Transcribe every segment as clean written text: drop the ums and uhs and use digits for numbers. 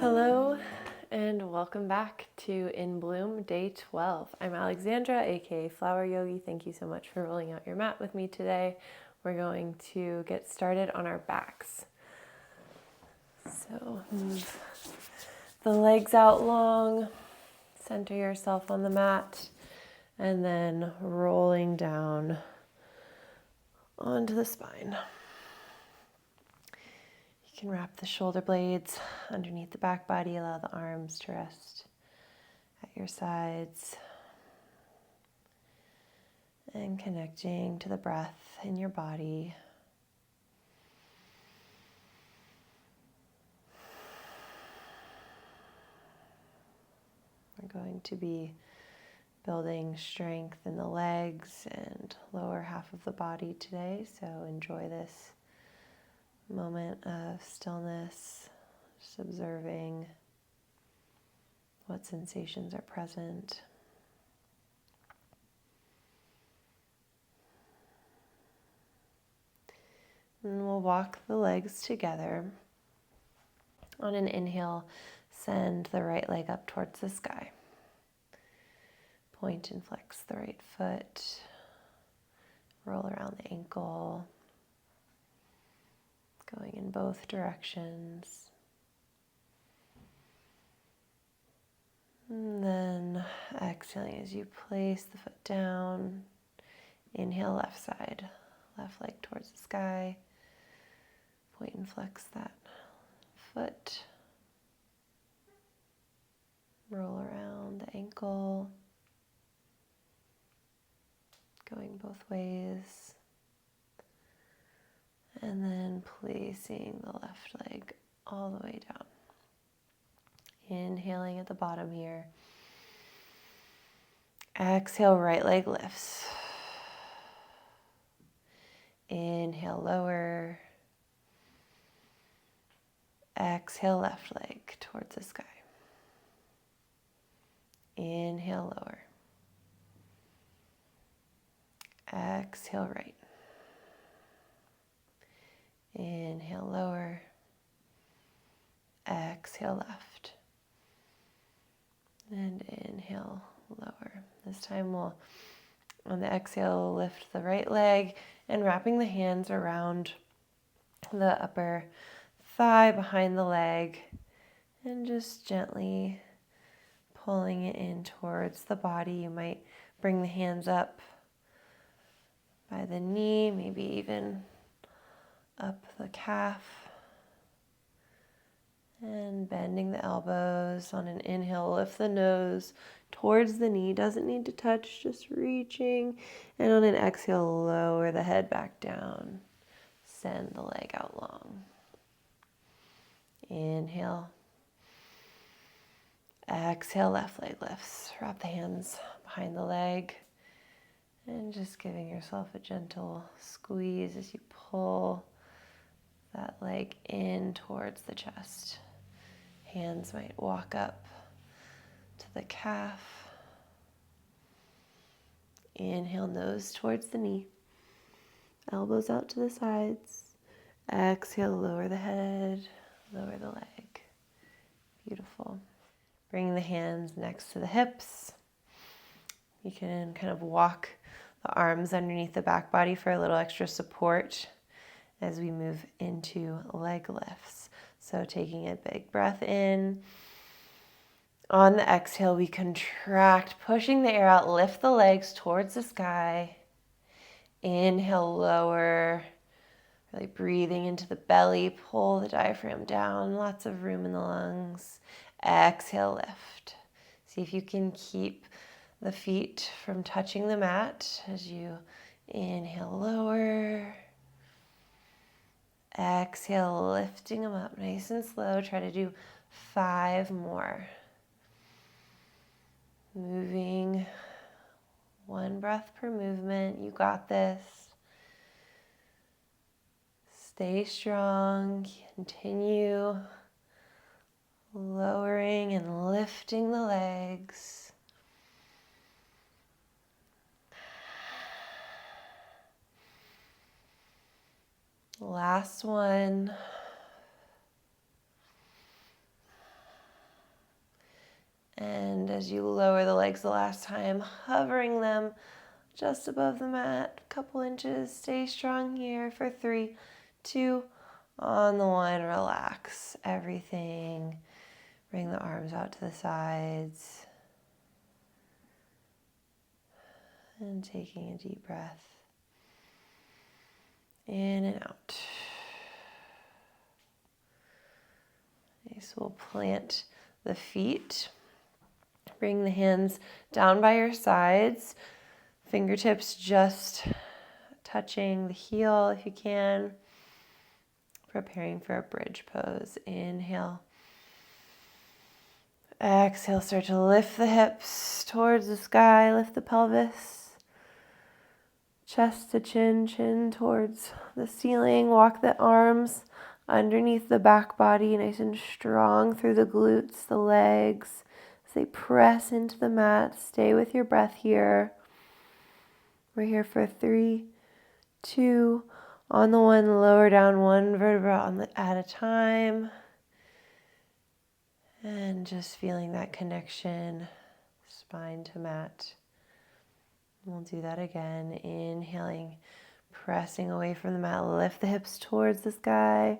Hello and welcome back to In Bloom Day 12. I'm Alexandra, aka Flower Yogi. Thank you so much for rolling out your mat with me today. We're going to get started on our backs. So move the legs out long, center yourself on the mat, and then rolling down onto the spine. You can wrap the shoulder blades underneath the back body, allow the arms to rest at your sides, and connecting to the breath in your body. We're going to be building strength in the legs and lower half of the body today, so enjoy this moment of stillness, just observing what sensations are present. And we'll walk the legs together. On an inhale, send the right leg up towards the sky. Point and flex the right foot. Roll around the ankle. Going in both directions. And then exhaling as you place the foot down. Inhale, left side. Left leg towards the sky. Point and flex that foot. Roll around the ankle. Going both ways. And then placing the left leg all the way down. Inhaling at the bottom here. Exhale, right leg lifts. Inhale, lower. Exhale, left leg towards the sky. Inhale, lower. Exhale, right. Inhale, lower. Exhale, left. And inhale, lower. This time we'll, on the exhale, lift the right leg and wrapping the hands around the upper thigh behind the leg and just gently pulling it in towards the body. You might bring the hands up by the knee, maybe even up the calf. And bending the elbows. On an inhale, lift the nose towards the knee. Doesn't need to touch, just reaching. And on an exhale, lower the head back down. Send the leg out long. Inhale. Exhale, left leg lifts. Wrap the hands behind the leg. And just giving yourself a gentle squeeze as you pull that leg in towards the chest. Hands might walk up to the calf. Inhale, nose towards the knee. Elbows out to the sides. Exhale, lower the head, lower the leg. Beautiful. Bring the hands next to the hips. You can kind of walk the arms underneath the back body for a little extra support as we move into leg lifts. So taking a big breath in. On the exhale, we contract, pushing the air out, lift the legs towards the sky. Inhale, lower, really breathing into the belly, pull the diaphragm down, lots of room in the lungs. Exhale, lift. See if you can keep the feet from touching the mat as you inhale, lower. Exhale, lifting them up nice and slow. Try to do 5 more. Moving 1 breath per movement. You got this. Stay strong. Continue lowering and lifting the legs. Last one. as you lower the legs the last time, hovering them just above the mat, a couple inches. Stay strong here for 3, 2, on the 1, relax everything. Bring the arms out to the sides. And taking a deep breath in and out. Nice, we'll plant the feet. Bring the hands down by your sides. Fingertips just touching the heel if you can. Preparing for a bridge pose. Inhale. Exhale, start to lift the hips towards the sky. Lift the pelvis. Chest to chin, chin towards the ceiling. Walk the arms underneath the back body, nice and strong through the glutes, the legs. As they press into the mat, stay with your breath here. We're here for 3, 2, on the 1, lower down 1 vertebra at a time. And just feeling that connection, spine to mat. We'll do that again. Inhaling, pressing away from the mat. Lift the hips towards the sky.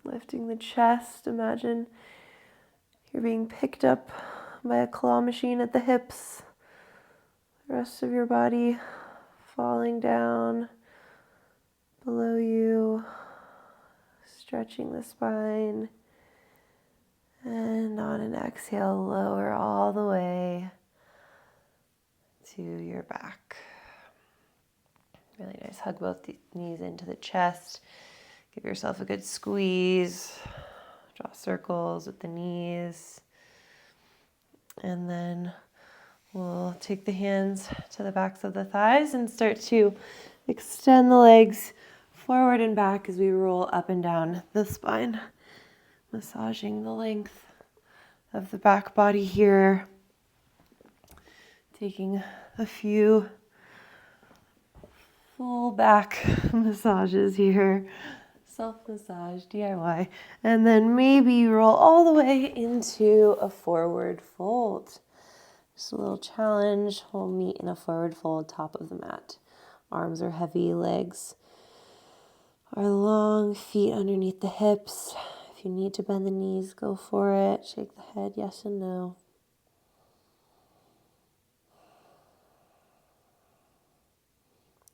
Lifting the chest. Imagine you're being picked up by a claw machine at the hips. The rest of your body falling down below you. Stretching the spine. And on an exhale, lower all the way to your back. Really nice. Hug both the knees into the chest. Give yourself a good squeeze. Draw circles with the knees. And then we'll take the hands to the backs of the thighs and start to extend the legs forward and back as we roll up and down the spine. Massaging the length of the back body here. Taking a few full back massages here. Self-massage, DIY. And then maybe roll all the way into a forward fold. Just a little challenge. We'll meet in a forward fold, top of the mat. Arms are heavy, legs are long, feet underneath the hips. If you need to bend the knees, go for it. Shake the head, yes and no.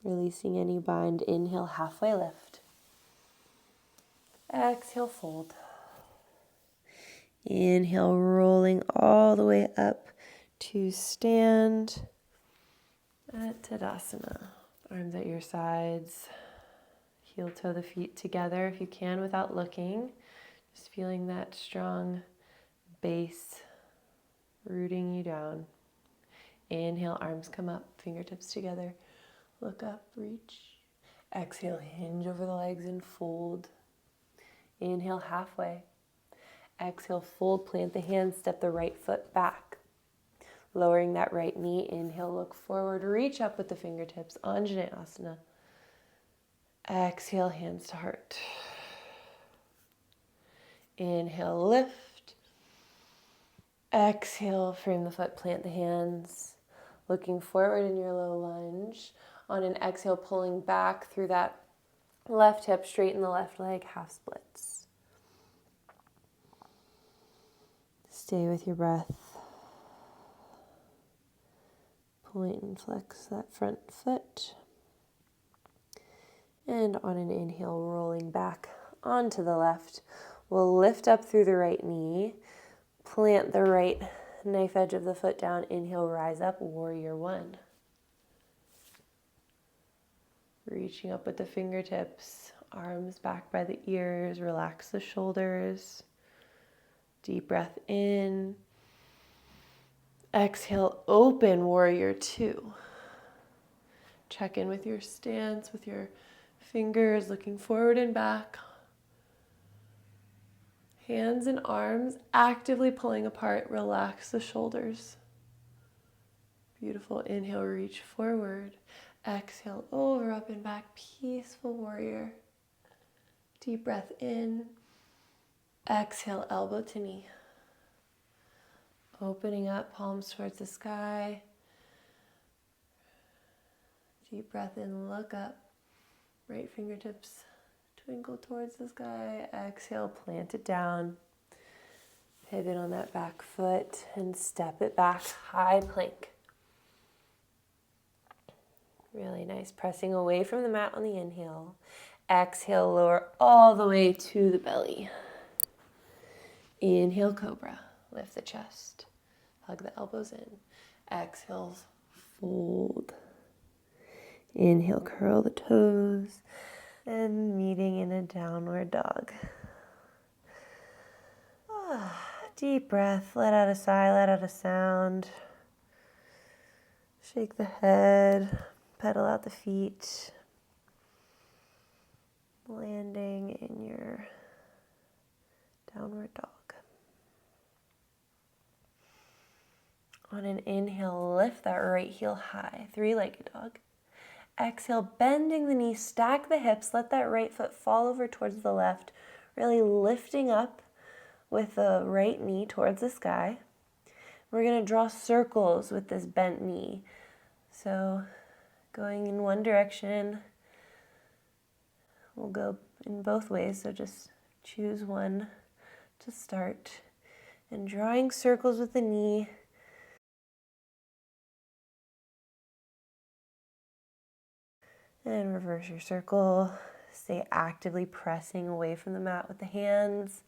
Releasing any bind. Inhale, halfway lift. Exhale, fold. Inhale, rolling all the way up to stand at Tadasana. Arms at your sides. Heel toe the feet together if you can without looking. Just feeling that strong base rooting you down. Inhale, arms come up, fingertips together. Look up, reach. Exhale, hinge over the legs and fold. Inhale, halfway. Exhale, fold, plant the hands, step the right foot back. Lowering that right knee. Inhale, look forward, reach up with the fingertips, Anjaneyasana. Exhale, hands to heart. Inhale, lift. Exhale, frame the foot, plant the hands. Looking forward in your low lunge. On an exhale, pulling back through that left hip, straighten the left leg, half splits. Stay with your breath. Point and flex that front foot. And on an inhale, rolling back onto the left. We'll lift up through the right knee. Plant the right knife edge of the foot down. Inhale, rise up, warrior 1. Reaching up with the fingertips, arms back by the ears, relax the shoulders. Deep breath in. Exhale, open, warrior 2. Check in with your stance, with your fingers looking forward and back. Hands and arms actively pulling apart. Relax the shoulders. Beautiful. Inhale, reach forward. Exhale, over, up and back. Peaceful warrior. Deep breath in. Exhale, elbow to knee. Opening up, palms towards the sky. Deep breath in, look up. Right fingertips twinkle towards the sky. Exhale, plant it down. Pivot on that back foot and step it back. High plank. Really nice. Pressing away from the mat on the inhale. Exhale, lower all the way to the belly. Inhale, cobra. Lift the chest. Hug the elbows in. Exhale, fold. Inhale, curl the toes. And meeting in a downward dog. Deep breath. Let out a sigh, let out a sound. Shake the head. Pedal out the feet. Landing in your downward dog. On an inhale, lift that right heel high, three-legged dog. Exhale, bending the knees, stack the hips, let that right foot fall over towards the left, really lifting up with the right knee towards the sky. We're going to draw circles with this bent knee. So going in one direction, we'll go in both ways, so just choose one to start. And drawing circles with the knee. And reverse your circle. Stay actively pressing away from the mat with the hands.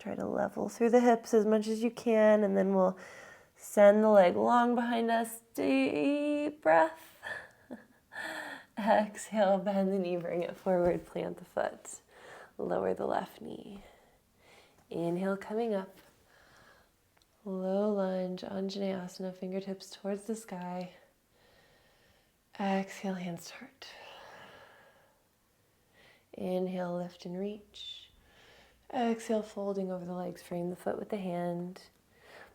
Try to level through the hips as much as you can, and then we'll send the leg long behind us. Deep breath. Exhale, bend the knee, bring it forward, plant the foot. Lower the left knee. Inhale, coming up. Low lunge, Anjaneyasana, fingertips towards the sky. Exhale, hands to heart. Inhale, lift and reach. Exhale, folding over the legs, frame the foot with the hand.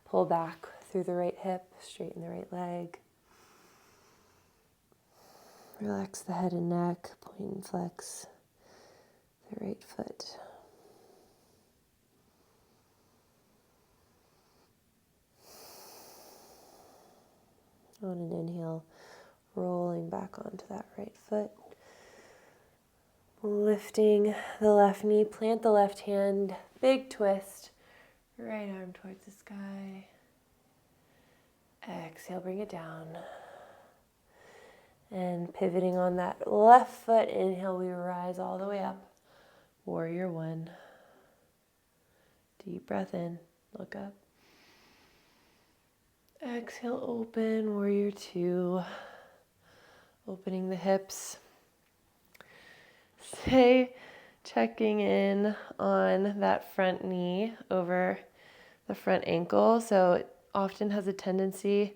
Pull back through the right hip, straighten the right leg. Relax the head and neck, point and flex the right foot. On an inhale, rolling back onto that right foot. Lifting the left knee, plant the left hand, big twist, right arm towards the sky. Exhale, bring it down. And pivoting on that left foot, inhale, we rise all the way up. Warrior one. Deep breath in, look up. Exhale, open, warrior two. Opening the hips. Stay checking in on that front knee over the front ankle. So it often has a tendency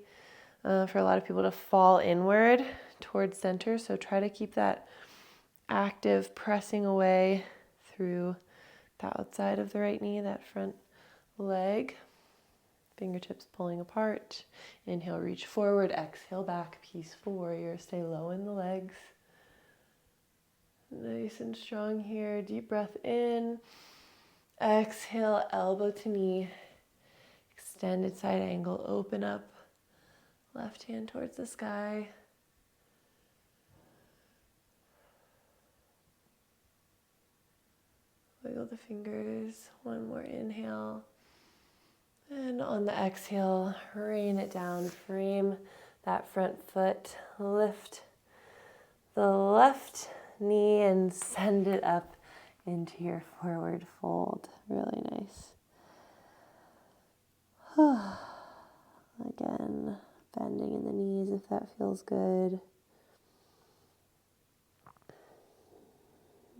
for a lot of people to fall inward towards center. So try to keep that active, pressing away through the outside of the right knee, that front leg. Fingertips pulling apart. Inhale, reach forward. Exhale, back. Peaceful warrior. Stay low in the legs. Nice and strong here. Deep breath in. Exhale, elbow to knee. Extended side angle. Open up. Left hand towards the sky. Wiggle the fingers. One more inhale. And on the exhale, rain it down. Frame that front foot. Lift the left knee and send it up into your forward fold. Really nice. Again, bending in the knees if that feels good.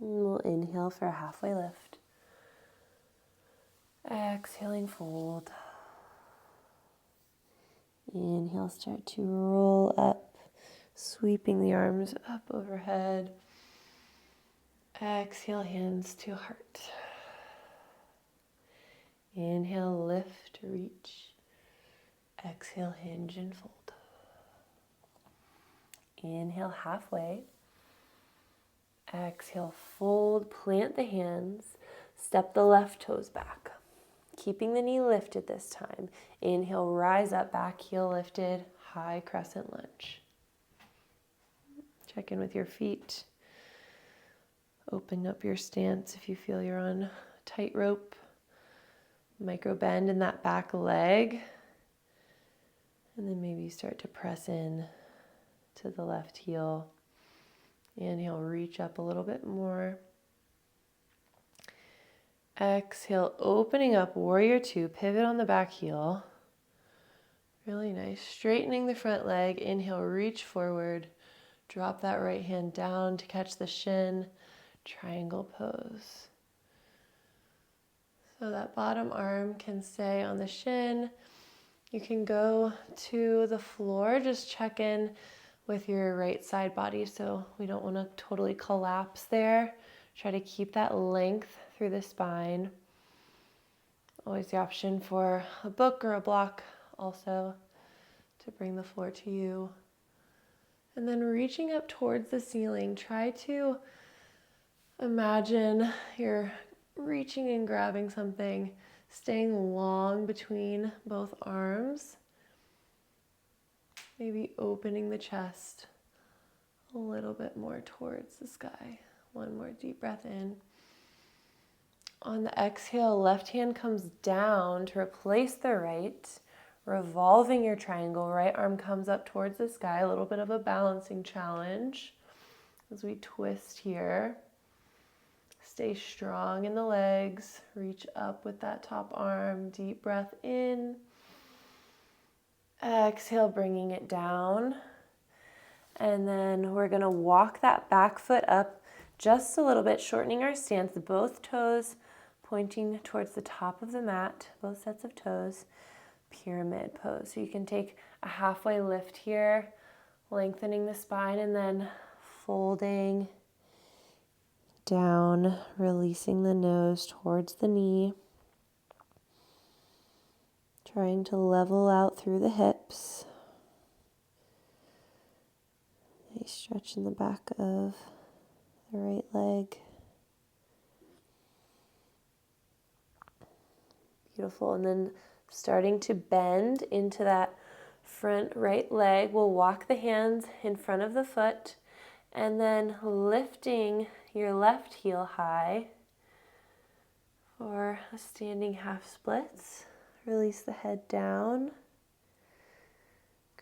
And we'll inhale for a halfway lift. Exhaling, fold. Inhale, start to roll up, sweeping the arms up overhead. Exhale, hands to heart. Inhale, lift, reach. Exhale, hinge and fold. Inhale, halfway. Exhale, fold, plant the hands, step the left toes back. Keeping the knee lifted this time. Inhale, rise up, back heel lifted, high crescent lunge. Check in with your feet. Open up your stance if you feel you're on tightrope. Micro bend in that back leg. And then maybe start to press in to the left heel. Inhale, reach up a little bit more. Exhale, opening up, warrior two, pivot on the back heel. Really nice. Straightening the front leg. Inhale, reach forward. Drop that right hand down to catch the shin. Triangle pose. So that bottom arm can stay on the shin. You can go to the floor. Just check in with your right side body, so we don't want to totally collapse there. Try to keep that length through the spine. Always the option for a book or a block also to bring the floor to you. And then reaching up towards the ceiling, try to imagine you're reaching and grabbing something, staying long between both arms. Maybe opening the chest a little bit more towards the sky. One more deep breath in. On the exhale, left hand comes down to replace the right, revolving your triangle. Right arm comes up towards the sky, a little bit of a balancing challenge as we twist here. Stay strong in the legs. Reach up with that top arm. Deep breath in. Exhale, bringing it down. And then we're going to walk that back foot up just a little bit, shortening our stance. Both toes pointing towards the top of the mat, both sets of toes. Pyramid pose. So you can take a halfway lift here, lengthening the spine, and then folding down, releasing the nose towards the knee. Trying to level out through the hips. Nice stretch in the back of the right leg. Beautiful. And then starting to bend into that front right leg. We'll walk the hands in front of the foot and then lifting your left heel high for a standing half splits. Release the head down,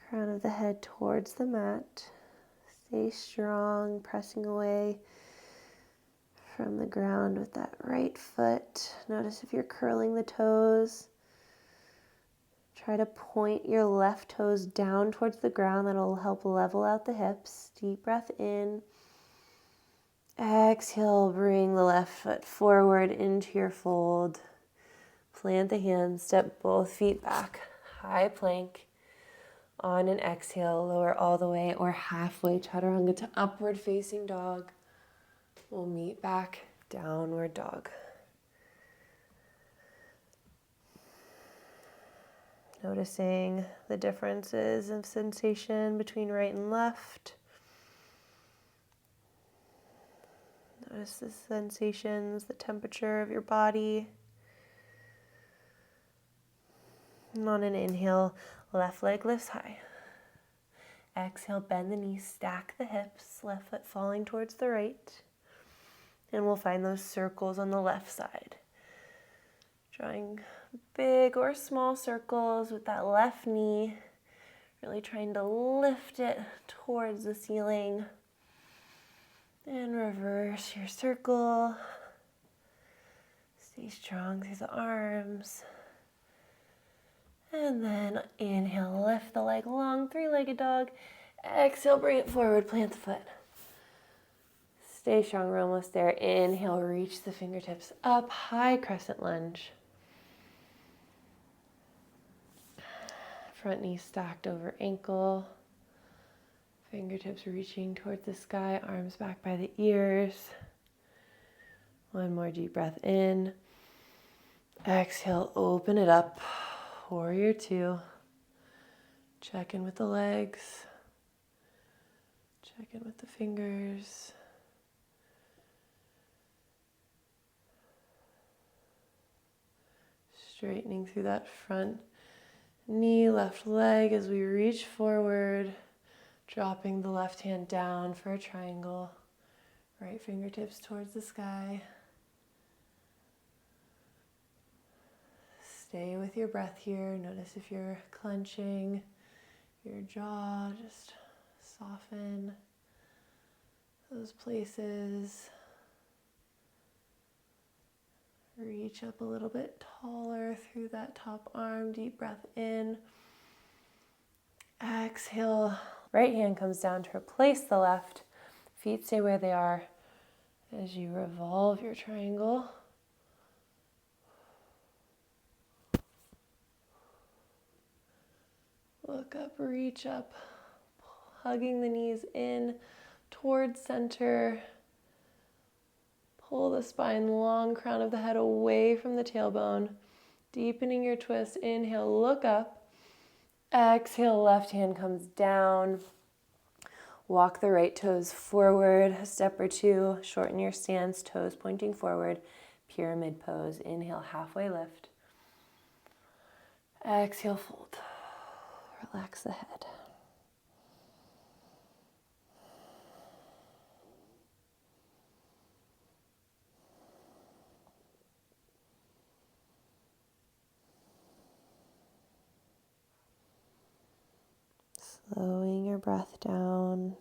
crown of the head towards the mat. Stay strong, pressing away from the ground with that right foot. Notice if you're curling the toes. Try to point your left toes down towards the ground. That'll help level out the hips. Deep breath in. Exhale, bring the left foot forward into your fold. Plant the hands, step both feet back. High plank. On an exhale, lower all the way or halfway chaturanga to upward facing dog. We'll meet back, downward dog. Noticing the differences of sensation between right and left. Notice the sensations, the temperature of your body. And on an inhale, left leg lifts high. Exhale, bend the knees, stack the hips, left foot falling towards the right. And we'll find those circles on the left side. Drawing big or small circles with that left knee. Really trying to lift it towards the ceiling. And reverse your circle. Stay strong through the arms. And then inhale, lift the leg long, three-legged dog. Exhale, bring it forward, plant the foot. Stay strong, we're almost there. Inhale, reach the fingertips up, high crescent lunge. Front knee stacked over ankle. Fingertips reaching towards the sky, arms back by the ears. One more deep breath in. Exhale, open it up. Warrior two. Check in with the legs. Check in with the fingers. Straightening through that front knee, left leg as we reach forward, dropping the left hand down for a triangle. Right fingertips towards the sky. Stay with your breath here. Notice if you're clenching your jaw, just soften those places. Reach up a little bit taller through that top arm. Deep breath in. Exhale. Right hand comes down to replace the left. Feet stay where they are as you revolve your triangle. Look up, reach up, hugging the knees in towards center. Pull the spine long, crown of the head away from the tailbone. Deepening your twist. Inhale, look up. Exhale, left hand comes down. Walk the right toes forward a step or two. Shorten your stance, toes pointing forward. Pyramid pose. Inhale, halfway lift. Exhale, fold. Relax the head. Slowing your breath down.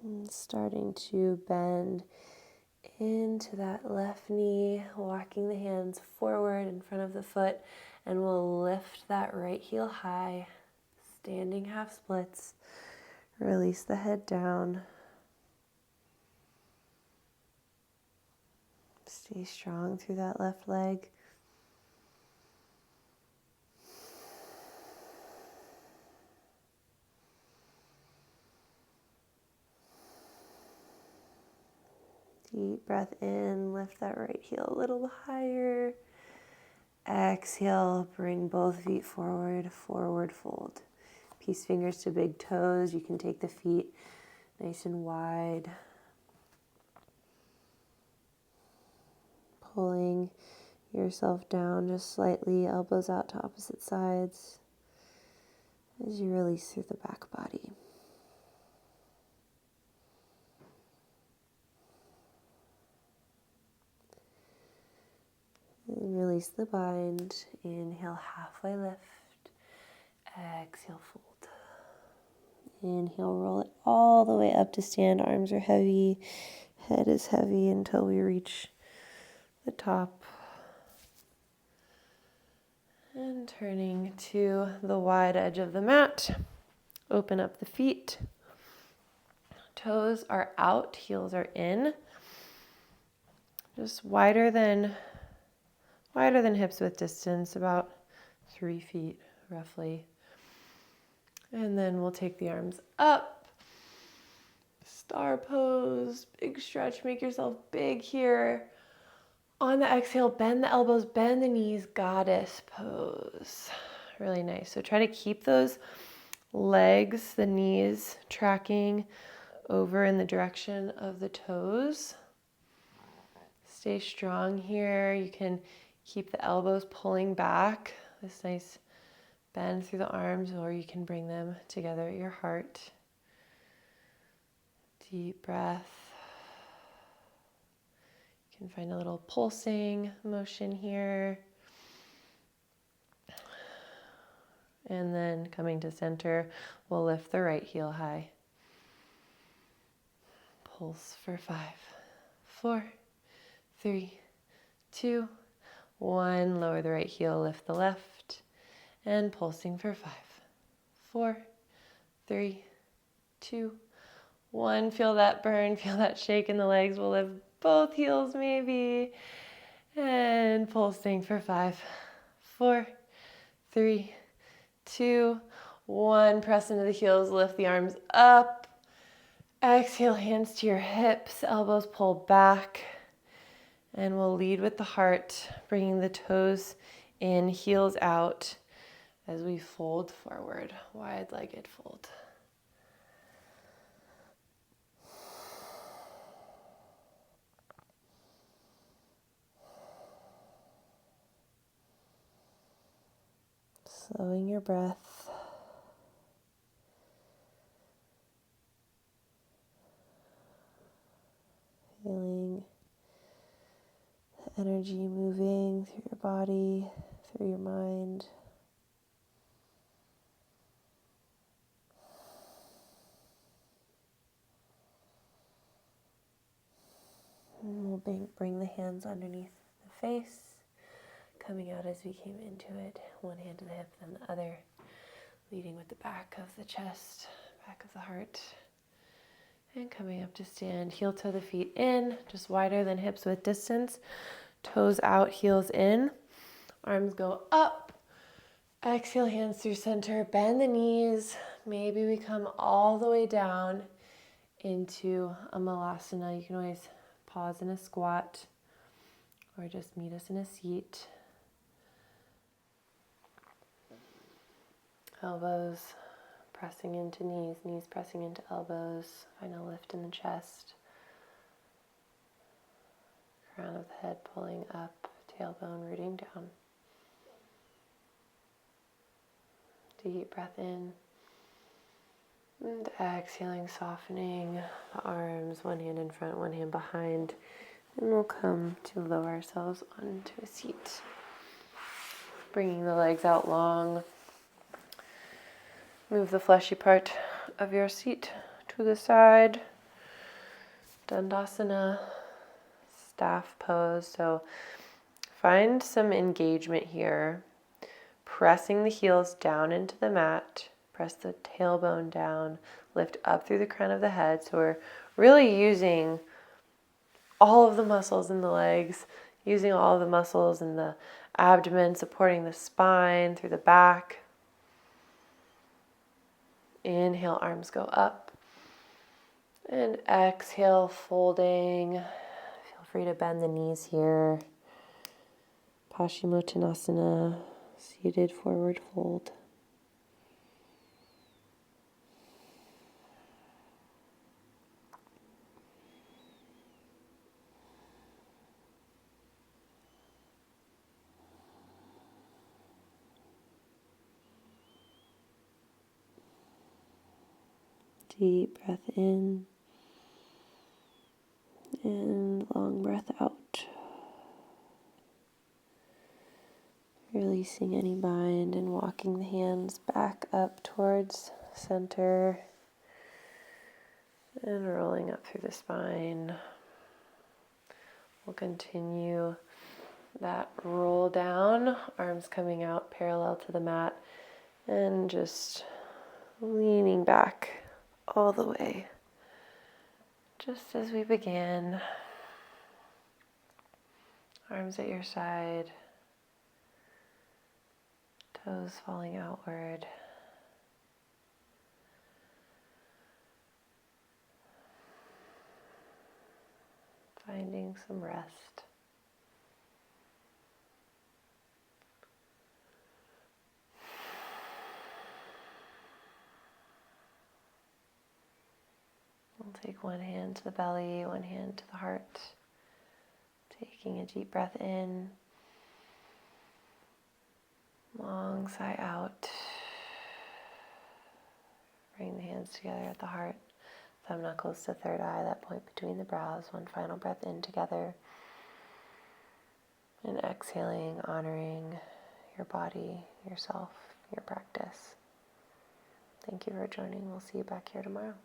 And starting to bend into that left knee, walking the hands forward in front of the foot, and we'll lift that right heel high, standing half splits. Release the head down. Stay strong through that left leg. Deep breath in, lift that right heel a little higher. Exhale, bring both feet forward, forward fold. Peace fingers to big toes. You can take the feet nice and wide. Pulling yourself down just slightly, elbows out to opposite sides as you release through the back body. And release the bind. Inhale, halfway lift. Exhale, fold. Inhale, roll it all the way up to stand. Arms are heavy. Head is heavy until we reach the top. And turning to the wide edge of the mat. Open up the feet. Toes are out, heels are in. Just wider than hips width distance, about 3 feet roughly. And then we'll take the arms up. Star pose, big stretch, make yourself big here. On the exhale, bend the elbows, bend the knees, goddess pose. Really nice. So try to keep those legs, the knees tracking over in the direction of the toes. Stay strong here. You can keep the elbows pulling back, this nice bend through the arms, or you can bring them together at your heart. Deep breath. You can find a little pulsing motion here. And then coming to center, we'll lift the right heel high. Pulse for 5, 4, 3, 2, 1. Lower the right heel, lift the left. And pulsing for 5, 4, 3, 2, 1. Feel that burn, feel that shake in the legs. We'll lift both heels maybe. And pulsing for 5, 4, 3, 2, 1. Press into the heels, lift the arms up. Exhale, hands to your hips, elbows pull back. And we'll lead with the heart, bringing the toes in, heels out as we fold forward, wide-legged fold. Slowing your breath. Feeling the energy moving through your body, through your mind. And we'll bring the hands underneath the face, coming out as we came into it. One hand to the hip, then the other, leading with the back of the chest, back of the heart. And coming up to stand, heel toe the feet in, just wider than hips with distance. Toes out, heels in. Arms go up. Exhale, hands through center. Bend the knees. Maybe we come all the way down into a malasana. You can always pause in a squat or just meet us in a seat. Elbows pressing into knees, knees pressing into elbows. Find a lift in the chest. Crown of the head pulling up, tailbone rooting down. Deep breath in. And exhaling, softening the arms, one hand in front, one hand behind. And we'll come to lower ourselves onto a seat. Bringing the legs out long. Move the fleshy part of your seat to the side. Dandasana, staff pose. So find some engagement here. Pressing the heels down into the mat. Press the tailbone down. Lift up through the crown of the head. So we're really using all of the muscles in the legs, using all of the muscles in the abdomen, supporting the spine through the back. Inhale, arms go up. And exhale, folding. Feel free to bend the knees here. Paschimottanasana, seated forward fold. Deep breath in and long breath out. Releasing any bind and walking the hands back up towards center and rolling up through the spine. We'll continue that roll down, arms coming out parallel to the mat and just leaning back all the way, just as we began. Arms at your side, toes falling outward. Finding some rest. We'll take one hand to the belly, one hand to the heart. Taking a deep breath in. Long sigh out. Bring the hands together at the heart. Thumb knuckles to third eye, that point between the brows. One final breath in together. And exhaling, honoring your body, yourself, your practice. Thank you for joining. We'll see you back here tomorrow.